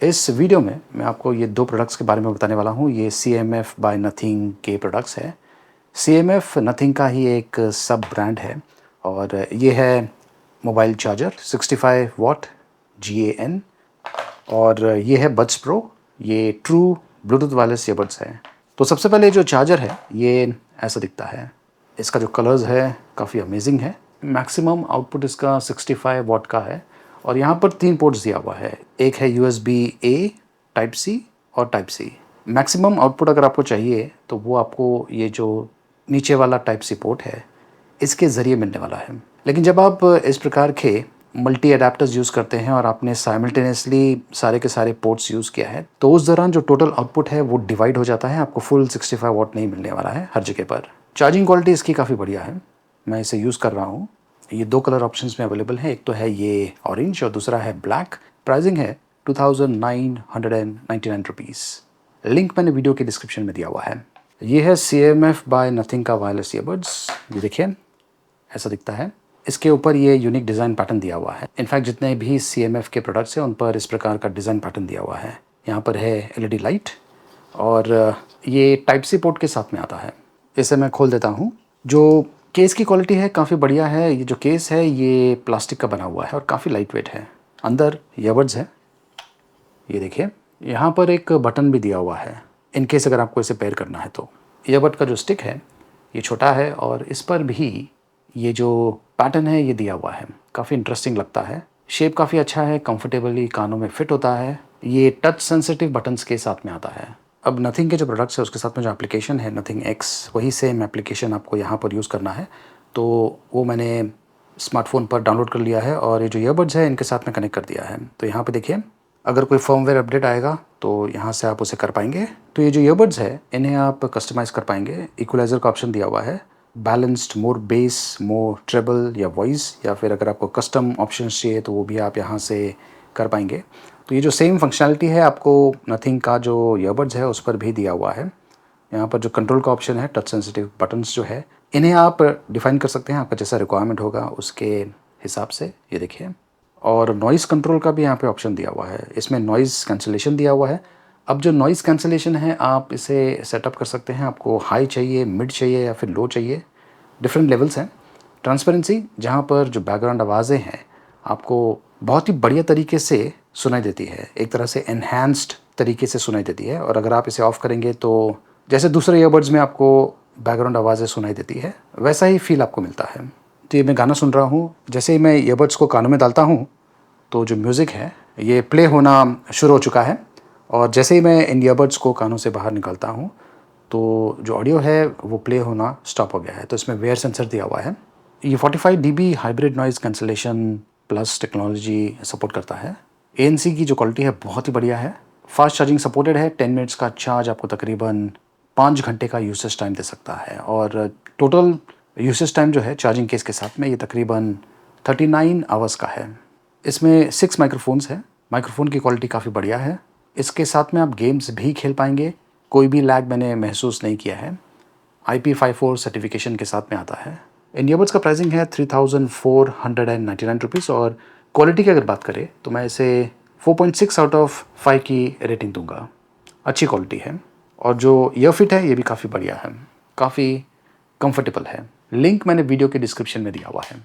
इस वीडियो में मैं आपको ये 2 प्रोडक्ट्स के बारे में बताने वाला हूँ। ये CMF बाय नथिंग के प्रोडक्ट्स हैं। CMF नथिंग का ही एक सब ब्रांड है और ये है मोबाइल चार्जर 65 वॉट GAN और ये है बड्स प्रो। ये ट्रू ब्लूटूथ वायरलेस ईयरबड्स है। तो सबसे पहले जो चार्जर है ये ऐसा दिखता है। इसका जो कलर्स है काफ़ी अमेजिंग है। मैक्सिमम आउटपुट इसका 65 वॉट का है और यहाँ पर 3 पोर्ट्स दिया हुआ है। एक है USB A टाइप C और टाइप C। मैक्सिमम आउटपुट अगर आपको चाहिए तो वो आपको ये जो नीचे वाला टाइप C पोर्ट है इसके ज़रिए मिलने वाला है। लेकिन जब आप इस प्रकार के मल्टी अडेप्टर्स यूज़ करते हैं और आपने साइमल्टेनियसली सारे के सारे पोर्ट्स यूज़ किया है तो उस दौरान जो टोटल आउटपुट है वो डिवाइड हो जाता है। आपको फुल 65 वॉट नहीं मिलने वाला है हर जगह पर। चार्जिंग क्वालिटी इसकी काफ़ी बढ़िया है। मैं इसे यूज़ कर रहा हूँ। ये 2 कलर ऑप्शंस में अवेलेबल है। एक तो है ये ऑरेंज और दूसरा है ब्लैक। प्राइसिंग है 2999 रुपीज़। लिंक मैंने वीडियो के डिस्क्रिप्शन में दिया हुआ है। ये है CMF बाय नथिंग का वायरलेस ईयरबड्स। ये देखिए ऐसा दिखता है। इसके ऊपर ये यूनिक डिज़ाइन पैटर्न दिया हुआ है। इनफैक्ट जितने भी CMF के प्रोडक्ट्स हैं उन पर इस प्रकार का डिज़ाइन पैटर्न दिया हुआ है। यहाँ पर है LED लाइट और ये टाइप C पोर्ट के साथ में आता है। इसे मैं खोल देता हूँ। जो केस की क्वालिटी है काफ़ी बढ़िया है। ये जो केस है ये प्लास्टिक का बना हुआ है और काफ़ी लाइट वेट है। अंदर ईयरबड्स है। ये देखिए यहाँ पर एक बटन भी दिया हुआ है इन केस अगर आपको इसे पेयर करना है तो। ईयरबड का जो स्टिक है ये छोटा है और इस पर भी ये जो पैटर्न है ये दिया हुआ है। काफ़ी इंटरेस्टिंग लगता है। शेप काफ़ी अच्छा है। कंफर्टेबली कानों में फिट होता है। ये टच सेंसिटिव बटन्स के साथ में आता है। अब नथिंग के जो प्रोडक्ट्स है उसके साथ में जो एप्लीकेशन है नथिंग X वही सेम एप्लीकेशन आपको यहाँ पर यूज़ करना है। तो वो मैंने स्मार्टफोन पर डाउनलोड कर लिया है और ये जो ईयरबड्स है इनके साथ में कनेक्ट कर दिया है। तो यहाँ पे देखिए अगर कोई फर्मवेयर अपडेट आएगा तो यहाँ से आप उसे कर पाएंगे। तो ये जो ईयरबड्स है इन्हें आप कस्टमाइज़ कर पाएंगे। इक्वलाइज़र का ऑप्शन दिया हुआ है। बैलेंस्ड, मोर बेस, मोर ट्रेबल या वॉइस, या फिर अगर आपको कस्टम ऑप्शन चाहिए तो वो भी आप यहाँ से कर पाएंगे। तो ये जो सेम फंक्शनैलिटी है आपको नथिंग का जो ईयरबड्स है उस पर भी दिया हुआ है। यहाँ पर जो कंट्रोल का ऑप्शन है, टच सेंसिटिव बटन्स जो है इन्हें आप डिफ़ाइन कर सकते हैं आपका जैसा रिक्वायरमेंट होगा उसके हिसाब से। ये देखिए और नॉइज़ कंट्रोल का भी यहाँ पे ऑप्शन दिया हुआ है। इसमें नॉइज़ कैंसलेशन दिया हुआ है। अब जो नॉइज़ कैंसलेशन है आप इसे सेटअप कर सकते हैं। आपको हाई चाहिए, मिड चाहिए या फिर लो चाहिए। डिफरेंट लेवल्स हैं। ट्रांसपेरेंसी जहाँ पर जो बैकग्राउंड आवाज़ें हैं आपको बहुत ही बढ़िया तरीके से सुनाई देती है। एक तरह से एनहांस्ड तरीके से सुनाई देती है और अगर आप इसे ऑफ़ करेंगे तो जैसे दूसरे ईयरबड्स में आपको बैकग्राउंड आवाज़ें सुनाई देती है वैसा ही फील आपको मिलता है। तो ये मैं गाना सुन रहा हूँ, जैसे ही मैं ईयरबड्स को कानों में डालता हूँ तो जो म्यूज़िक है ये प्ले होना शुरू हो चुका है और जैसे ही मैं इन ईयरबड्स को कानों से बाहर निकालता हूँ तो जो ऑडियो है वो प्ले होना स्टॉप हो गया है। तो इसमें वेयर सेंसर दिया हुआ है। ये 45 dB hybrid noise cancellation plus technology support करता है। ANC की जो क्वालिटी है बहुत ही बढ़िया है। फास्ट चार्जिंग सपोर्टेड है। 10 मिनट्स का चार्ज आपको तकरीबन 5 घंटे का यूसेज टाइम दे सकता है और टोटल यूसेज टाइम जो है चार्जिंग केस के साथ में ये तकरीबन 39 आवर्स का है। इसमें 6 माइक्रोफोन्स हैं। माइक्रोफोन की क्वालिटी काफ़ी बढ़िया है। इसके साथ में आप गेम्स भी खेल पाएंगे। कोई भी लैग मैंने महसूस नहीं किया है। IP54 सर्टिफिकेशन के साथ में आता है। इन ईयरबड्स का प्राइसिंग है 3499 रुपीज़ और क्वालिटी की अगर बात करें तो मैं इसे 4.6 आउट ऑफ 5 की रेटिंग दूंगा। अच्छी क्वालिटी है और जो ईयर फिट है ये भी काफ़ी बढ़िया है, काफ़ी कंफर्टेबल है। लिंक मैंने वीडियो के डिस्क्रिप्शन में दिया हुआ है।